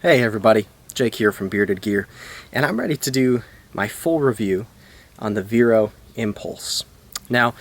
Hey everybody, Jake here from Bearded Gear, and I'm ready to do my full review on the Vero Impulse. Now,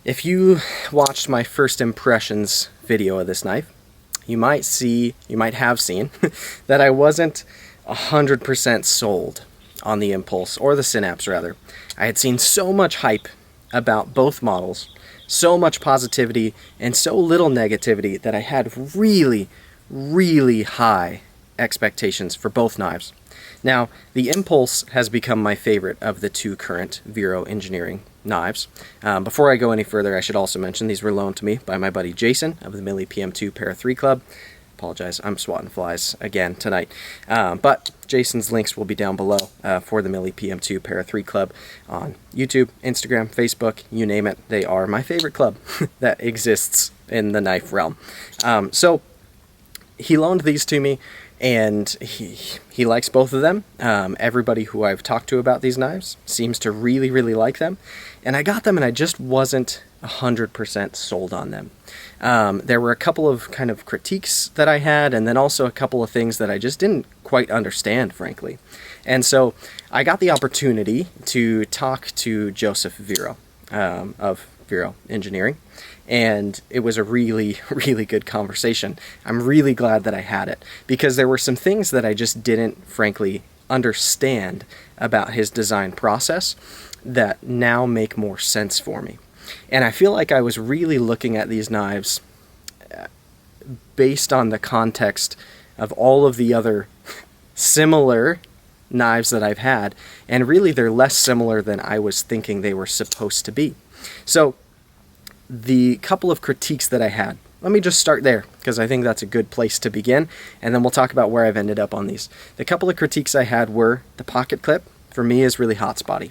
if you watched my first impressions video of this knife, you might have seen that I wasn't 100% sold on the Impulse, or the Synapse rather. I had seen so much hype about both models, so much positivity and so little negativity that I had really high expectations for both knives. Now, the Impulse has become my favorite of the two current Vero engineering knives. Before I go any further, I should also mention these were loaned to me by my buddy Jason of the Millie PM2 Para 3 Club. Apologize, I'm swatting flies again tonight. But Jason's links will be down below for the Millie PM2 Para 3 Club on YouTube, Instagram, Facebook, you name it. They are my favorite club that exists in the knife realm. So he loaned these to me, and he likes both of them. Everybody who I've talked to about these knives seems to really like them. And I got them and I just wasn't 100% sold on them. There were a couple of kind of critiques that I had, and then also a couple of things that I just didn't quite understand, frankly. And so I got the opportunity to talk to Joseph Vero of Vero Engineering, and it was a really good conversation. I'm really glad that I had it, because there were some things that I just didn't, frankly, understand about his design process that now make more sense for me. And I feel like I was really looking at these knives based on the context of all of the other similar knives that I've had, and really they're less similar than I was thinking they were supposed to be. So the couple of critiques that I had, let me just start there, because I think that's a good place to begin, and then we'll talk about where I've ended up on these. The couple of critiques I had were the pocket clip, for me, is really hot spotty.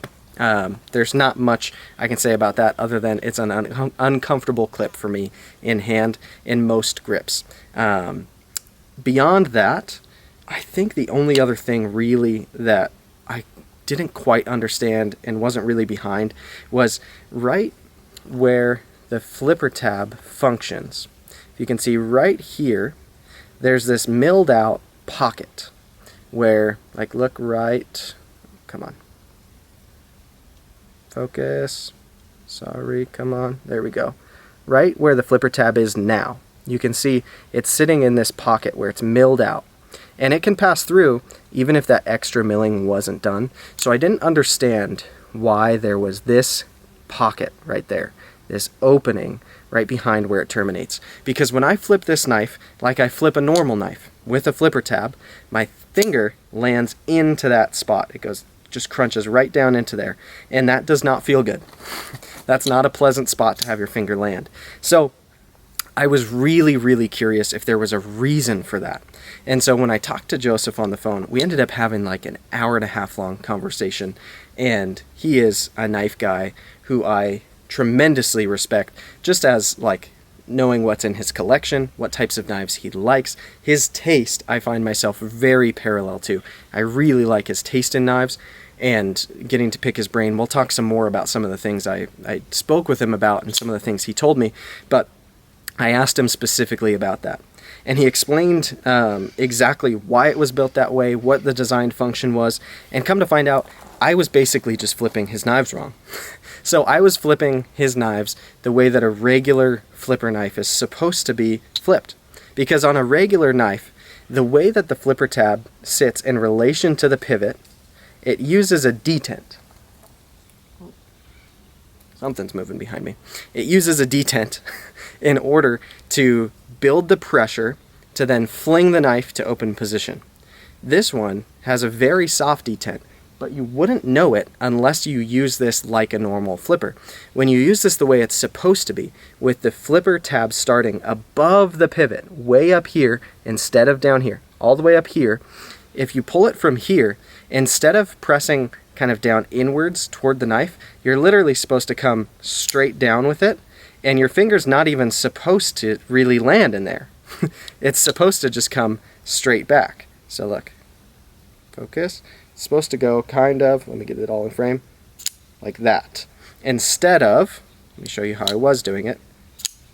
There's not much I can say about that other than it's an uncomfortable clip for me in hand in most grips. Beyond that, I think the only other thing really that I didn't quite understand and wasn't really behind was right where the flipper tab functions. If you can see right here, there's this milled out pocket where, like, look right, come on, focus, sorry, come on, there we go. Right where the flipper tab is now, you can see it's sitting in this pocket where it's milled out. And it can pass through even if that extra milling wasn't done. So I didn't understand why there was this pocket right there, this opening right behind where it terminates. Because when I flip this knife, like I flip a normal knife with a flipper tab, my finger lands into that spot. It goes, just crunches right down into there. And that does not feel good. That's not a pleasant spot to have your finger land. So I was really curious if there was a reason for that. And so when I talked to Joseph on the phone, we ended up having like an hour-and-a-half long conversation. And he is a knife guy who I tremendously respect, just as like knowing what's in his collection, what types of knives he likes. His taste, I find myself very parallel to. I really like his taste in knives, and getting to pick his brain. We'll talk some more about some of the things I spoke with him about and some of the things he told me, but I asked him specifically about that. And he explained exactly why it was built that way, what the design function was, and come to find out, I was basically just flipping his knives wrong. So I was flipping his knives the way that a regular flipper knife is supposed to be flipped. Because on a regular knife, the way that the flipper tab sits in relation to the pivot, it uses a detent. Something's moving behind me. It uses a detent in order to build the pressure to then fling the knife to open position. This one has a very soft detent, but you wouldn't know it unless you use this like a normal flipper. When you use this the way it's supposed to be, with the flipper tab starting above the pivot, way up here instead of down here, all the way up here, if you pull it from here, instead of pressing kind of down inwards toward the knife, you're literally supposed to come straight down with it, and your finger's not even supposed to really land in there. It's supposed to just come straight back. So look, focus. It's supposed to go kind of, let me get it all in frame, like that. Instead of, let me show you how I was doing it,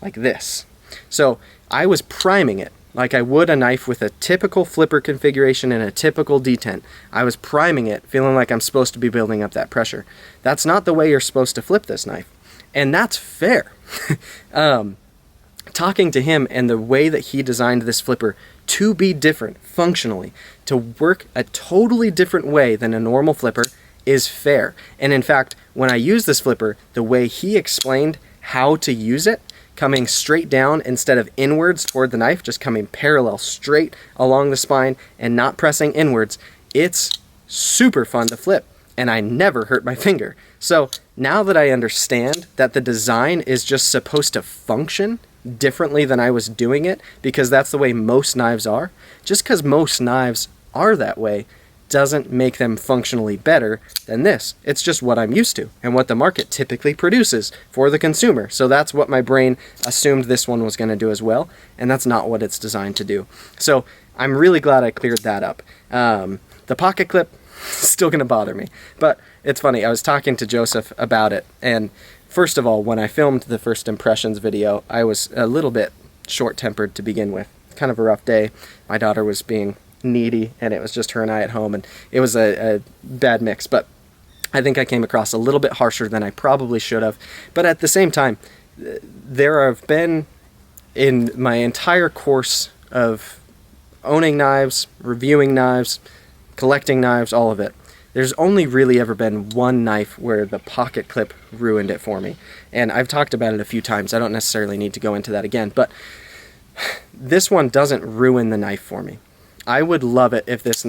like this. So I was priming it like I would a knife with a typical flipper configuration and a typical detent. I was priming it, feeling like I'm supposed to be building up that pressure. That's not the way you're supposed to flip this knife. And that's fair. Talking to him and the way that he designed this flipper to be different functionally, to work a totally different way than a normal flipper, is fair. And in fact, when I use this flipper, the way he explained how to use it, coming straight down instead of inwards toward the knife, just coming parallel straight along the spine and not pressing inwards, it's super fun to flip. And I never hurt my finger. So now that I understand that the design is just supposed to function differently than I was doing it, because that's the way most knives are, just because most knives are that way doesn't make them functionally better than this. It's just what I'm used to and what the market typically produces for the consumer. So that's what my brain assumed this one was going to do as well, and that's not what it's designed to do. So I'm really glad I cleared that up. The pocket clip, still going to bother me, but it's funny. I was talking to Joseph about it, and first of all, when I filmed the first impressions video, I was a little bit short-tempered to begin with. Kind of a rough day. My daughter was being needy, and it was just her and I at home, and it was a bad mix, but I think I came across a little bit harsher than I probably should have. But at the same time, there have been, in my entire course of owning knives, reviewing knives, collecting knives, all of it, there's only really ever been one knife where the pocket clip ruined it for me. And I've talked about it a few times. I don't necessarily need to go into that again, but this one doesn't ruin the knife for me. I would love it if this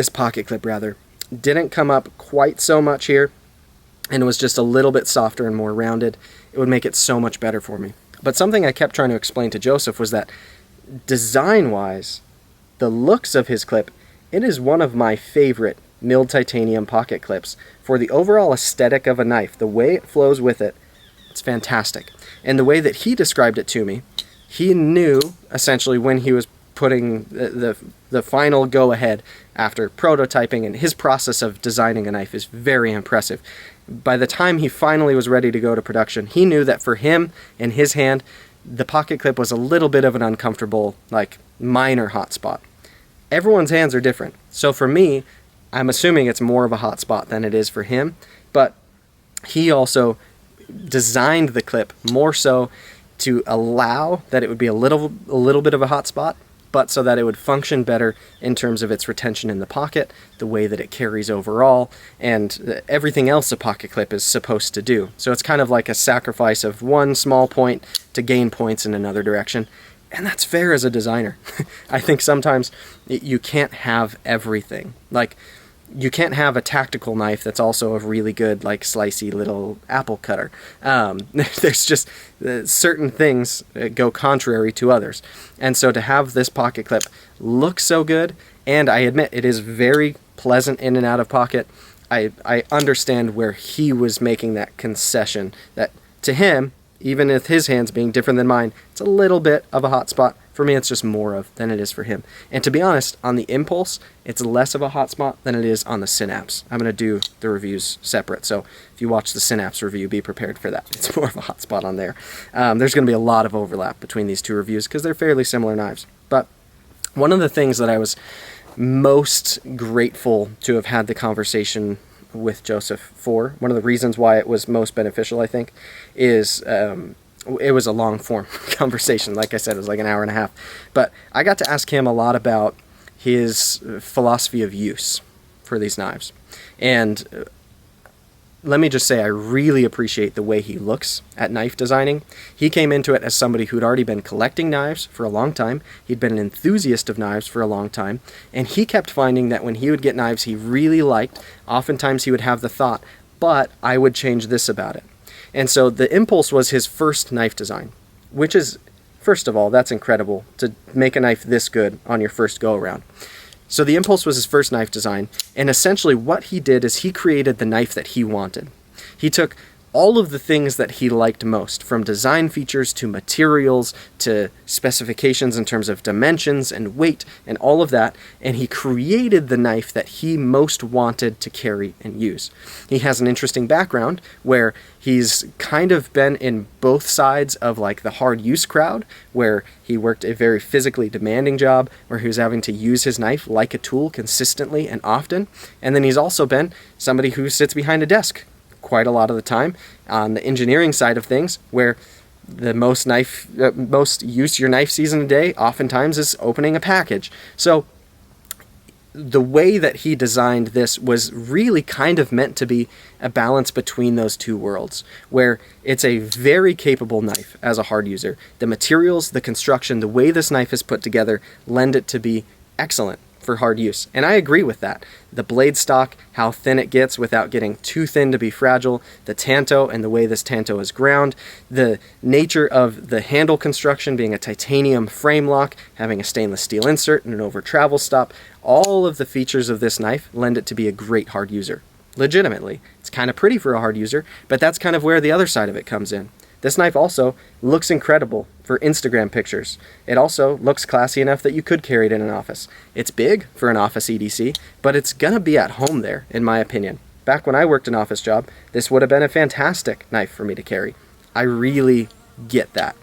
pocket clip rather, didn't come up quite so much here and was just a little bit softer and more rounded. It would make it so much better for me. But something I kept trying to explain to Joseph was that design-wise, the looks of his clip, it is one of my favorite milled titanium pocket clips. For the overall aesthetic of a knife, the way it flows with it, it's fantastic. And the way that he described it to me, he knew essentially when he was putting the final go-ahead after prototyping, and his process of designing a knife is very impressive. By the time he finally was ready to go to production, he knew that for him and his hand, the pocket clip was a little bit of an uncomfortable, like, minor hot spot. Everyone's hands are different. So for me, I'm assuming it's more of a hot spot than it is for him, but he also designed the clip more so to allow that it would be a little bit of a hot spot, but so that it would function better in terms of its retention in the pocket, the way that it carries overall, and everything else a pocket clip is supposed to do. So it's kind of like a sacrifice of one small point to gain points in another direction. And that's fair as a designer. I think sometimes you can't have everything. Like, you can't have a tactical knife that's also a really good, like, slicey little apple cutter. There's just certain things that go contrary to others. And so to have this pocket clip look so good, and I admit it is very pleasant in and out of pocket, I understand where he was making that concession, that to him, even with his hands being different than mine, it's a little bit of a hot spot. For me, it's just more of than it is for him. And to be honest, on the Impulse, it's less of a hot spot than it is on the Synapse. I'm going to do the reviews separate, so if you watch the Synapse review, be prepared for that. It's more of a hot spot on there. There's going to be a lot of overlap between these two reviews because they're fairly similar knives. But one of the things that I was most grateful to have had the conversation with Joseph for, one of the reasons why it was most beneficial, I think, is it was a long form conversation. Like I said, it was like an hour and a half, but I got to ask him a lot about his philosophy of use for these knives. And let me just say, I really appreciate the way he looks at knife designing. He came into it as somebody who'd already been collecting knives for a long time. He'd been an enthusiast of knives for a long time, and he kept finding that when he would get knives he really liked, oftentimes he would have the thought, but I would change this about it. And so the Impulse was his first knife design, which is, first of all, that's incredible to make a knife this good on your first go-around. So the Impulse was his first knife design, and essentially what he did is he created the knife that he wanted. He took all of the things that he liked most, from design features to materials to specifications in terms of dimensions and weight and all of that, and he created the knife that he most wanted to carry and use. He has an interesting background where he's kind of been in both sides of like the hard use crowd, where he worked a very physically demanding job where he was having to use his knife like a tool consistently and often, and then he's also been somebody who sits behind a desk quite a lot of the time on the engineering side of things, where the most use your knife sees in a day oftentimes is opening a package. So the way that he designed this was really kind of meant to be a balance between those two worlds, where it's a very capable knife as a hard user. The materials, the construction, the way this knife is put together lend it to be excellent for hard use. And I agree with that. The blade stock, how thin it gets without getting too thin to be fragile, the tanto and the way this tanto is ground, the nature of the handle construction being a titanium frame lock, having a stainless steel insert and an over travel stop, all of the features of this knife lend it to be a great hard user. Legitimately. It's kind of pretty for a hard user, but that's kind of where the other side of it comes in. This knife also looks incredible for Instagram pictures. It also looks classy enough that you could carry it in an office. It's big for an office EDC, but it's gonna be at home there, in my opinion. Back when I worked an office job, this would have been a fantastic knife for me to carry. I really get that.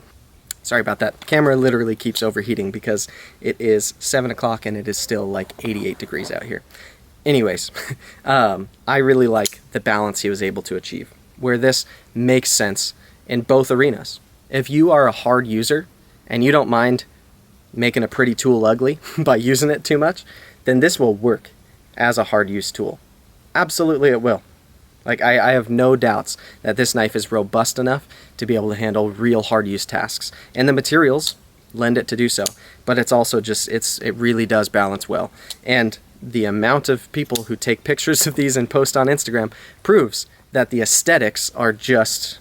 Sorry about that. The camera literally keeps overheating because it is 7 o'clock and it is still like 88 degrees out here. Anyways, I really like the balance he was able to achieve, where this makes sense in both arenas. If you are a hard user and you don't mind making a pretty tool ugly by using it too much, then this will work as a hard use tool. Absolutely it will. Like I have no doubts that this knife is robust enough to be able to handle real hard use tasks, and the materials lend it to do so. But it's also just, it really does balance well. And the amount of people who take pictures of these and post on Instagram proves that the aesthetics are just,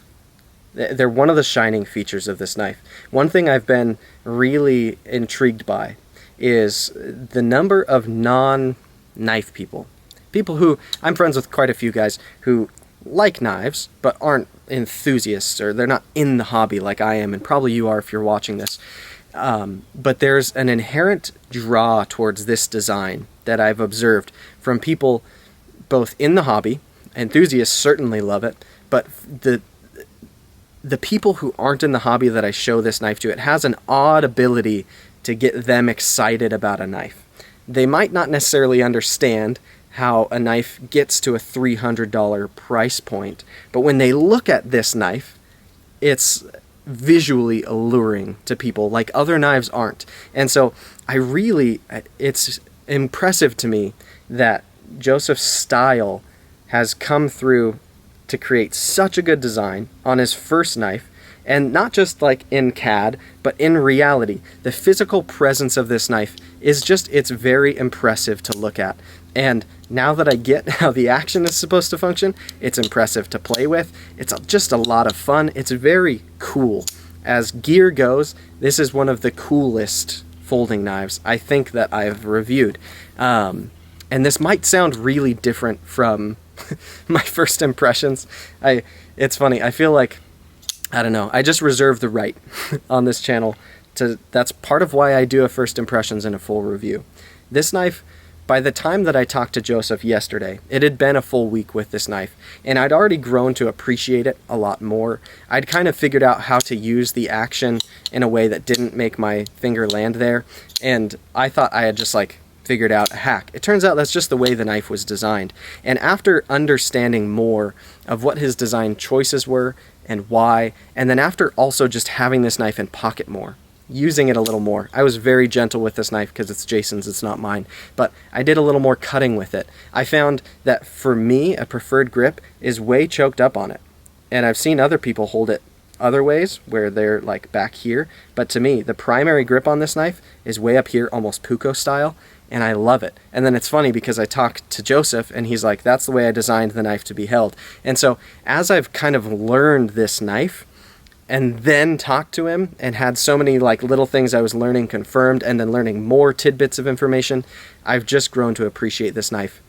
they're one of the shining features of this knife. One thing I've been really intrigued by is the number of non-knife people. People who, I'm friends with quite a few guys who like knives, but aren't enthusiasts, or they're not in the hobby like I am, and probably you are if you're watching this. But there's an inherent draw towards this design that I've observed from people both in the hobby. Enthusiasts certainly love it, but the people who aren't in the hobby that I show this knife to, it has an odd ability to get them excited about a knife. They might not necessarily understand how a knife gets to a $300 price point, but when they look at this knife, it's visually alluring to people like other knives aren't. And so it's impressive to me that Joseph's style has come through to create such a good design on his first knife, and not just like in CAD, but in reality. The physical presence of this knife is it's very impressive to look at. And now that I get how the action is supposed to function, it's impressive to play with. It's just a lot of fun. It's very cool. As gear goes, this is one of the coolest folding knives I think that I've reviewed. And this might sound really different from my first impressions. It's funny, I feel like, I don't know, I just reserve the right on this channel that's part of why I do a first impressions and a full review. This knife, by the time that I talked to Joseph yesterday, it had been a full week with this knife, and I'd already grown to appreciate it a lot more. I'd kind of figured out how to use the action in a way that didn't make my finger land there, and I thought I had just figured out a hack. It turns out that's just the way the knife was designed. And after understanding more of what his design choices were and why, and then after also just having this knife in pocket more, using it a little more. I was very gentle with this knife because it's Jason's, it's not mine, but I did a little more cutting with it. I found that for me, a preferred grip is way choked up on it. And I've seen other people hold it other ways where they're back here, but to me, the primary grip on this knife is way up here, almost Puko style, and I love it. And then it's funny because I talked to Joseph and he's like, that's the way I designed the knife to be held. And so as I've kind of learned this knife and then talked to him and had so many little things I was learning confirmed and then learning more tidbits of information, I've just grown to appreciate this knife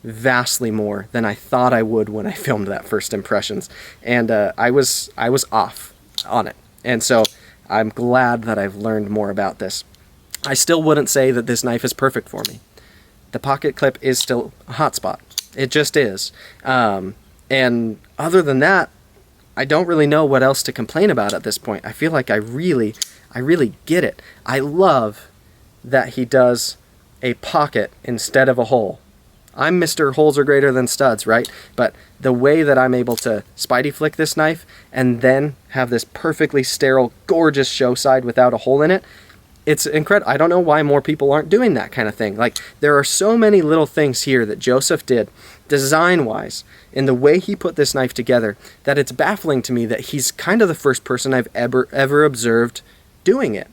vastly more than I thought I would when I filmed that first impressions. And I was off on it. And so I'm glad that I've learned more about this. I still wouldn't say that this knife is perfect for me. The pocket clip is still a hot spot. It just is. And other than that, I don't really know what else to complain about at this point. I feel like I really get it. I love that he does a pocket instead of a hole. I'm Mr. Holes are greater than studs, right? But the way that I'm able to spidey flick this knife and then have this perfectly sterile, gorgeous show side without a hole in it, it's incredible. I don't know why more people aren't doing that kind of thing. Like, there are so many little things here that Joseph did, design-wise, in the way he put this knife together, that it's baffling to me that he's kind of the first person I've ever observed doing it.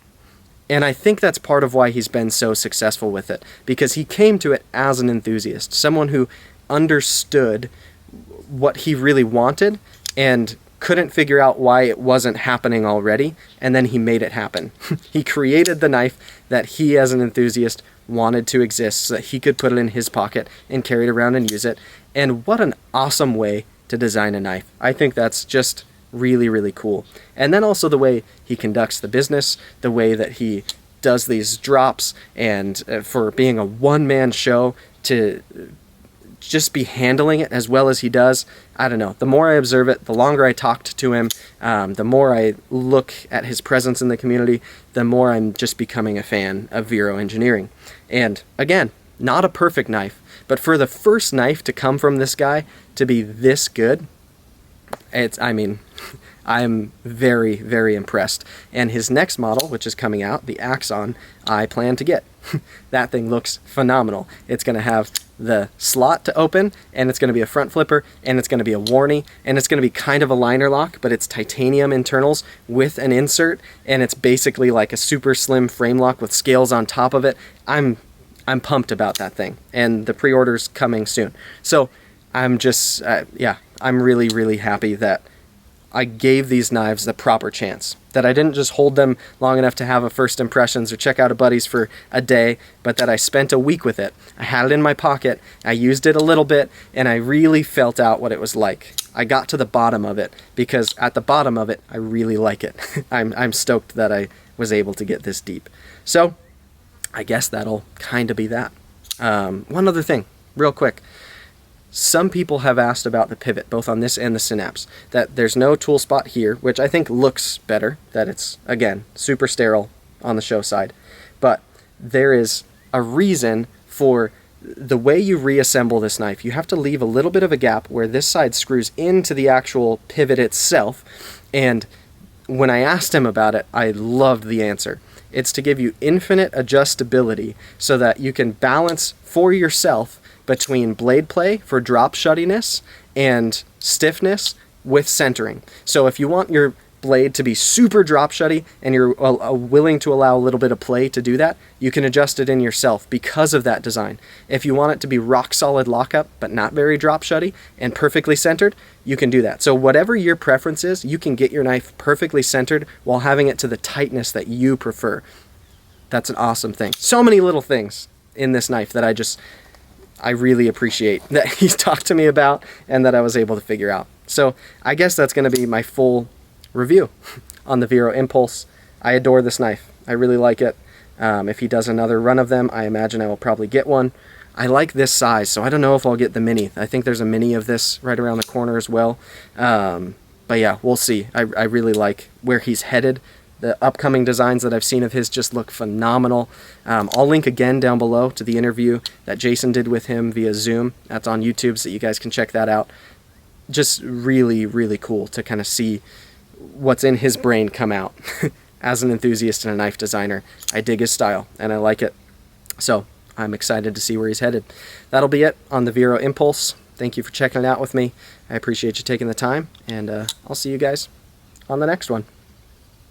And I think that's part of why he's been so successful with it, because he came to it as an enthusiast, someone who understood what he really wanted and couldn't figure out why it wasn't happening already, and then he made it happen. He created the knife that he, as an enthusiast, wanted to exist so that he could put it in his pocket and carry it around and use it. And what an awesome way to design a knife. I think that's just really cool. And then also the way he conducts the business, the way that he does these drops, and for being a one-man show to just be handling it as well as he does. I don't know. The more I observe it, the longer I talked to him, the more I look at his presence in the community, the more I'm just becoming a fan of Vero Engineering. And again, not a perfect knife, but for the first knife to come from this guy to be this good, I'm very impressed. And his next model, which is coming out, the Axon, I plan to get. That thing looks phenomenal. It's going to have the slot to open, and it's going to be a front flipper, and it's going to be a warney, and it's going to be kind of a liner lock, but it's titanium internals with an insert, and it's basically like a super slim frame lock with scales on top of it. I'm pumped about that thing, and the pre-order's coming soon. So I'm just, I'm really happy that I gave these knives the proper chance, that I didn't just hold them long enough to have a first impressions or check out a buddy's for a day, but that I spent a week with it. I had it in my pocket, I used it a little bit, and I really felt out what it was like. I got to the bottom of it, because at the bottom of it, I really like it. I'm stoked that I was able to get this deep. So, I guess that'll kind of be that. One other thing, real quick. Some people have asked about the pivot, both on this and the Synapse, that there's no tool spot here, which I think looks better, that it's, again, super sterile on the show side. But there is a reason for the way you reassemble this knife. You have to leave a little bit of a gap where this side screws into the actual pivot itself. And when I asked him about it, I loved the answer. It's to give you infinite adjustability so that you can balance for yourself between blade play for drop shuttiness and stiffness with centering. So if you want your blade to be super drop shutty and you're willing to allow a little bit of play to do that, you can adjust it in yourself because of that design. If you want it to be rock solid lockup but not very drop shutty and perfectly centered, you can do that. So whatever your preference is, you can get your knife perfectly centered while having it to the tightness that you prefer. That's an awesome thing. So many little things in this knife that I really appreciate that he's talked to me about and that I was able to figure out. So I guess that's going to be my full review on the Vero Impulse. I adore this knife. I really like it. If he does another run of them, I imagine I will probably get one. I like this size, so I don't know if I'll get the mini. I think there's a mini of this right around the corner as well. But yeah, we'll see. I really like where he's headed. The upcoming designs that I've seen of his just look phenomenal. I'll link again down below to the interview that Jason did with him via Zoom. That's on YouTube, so you guys can check that out. Just really cool to kind of see what's in his brain come out. As an enthusiast and a knife designer, I dig his style, and I like it. So I'm excited to see where he's headed. That'll be it on the Vero Impulse. Thank you for checking it out with me. I appreciate you taking the time, and I'll see you guys on the next one.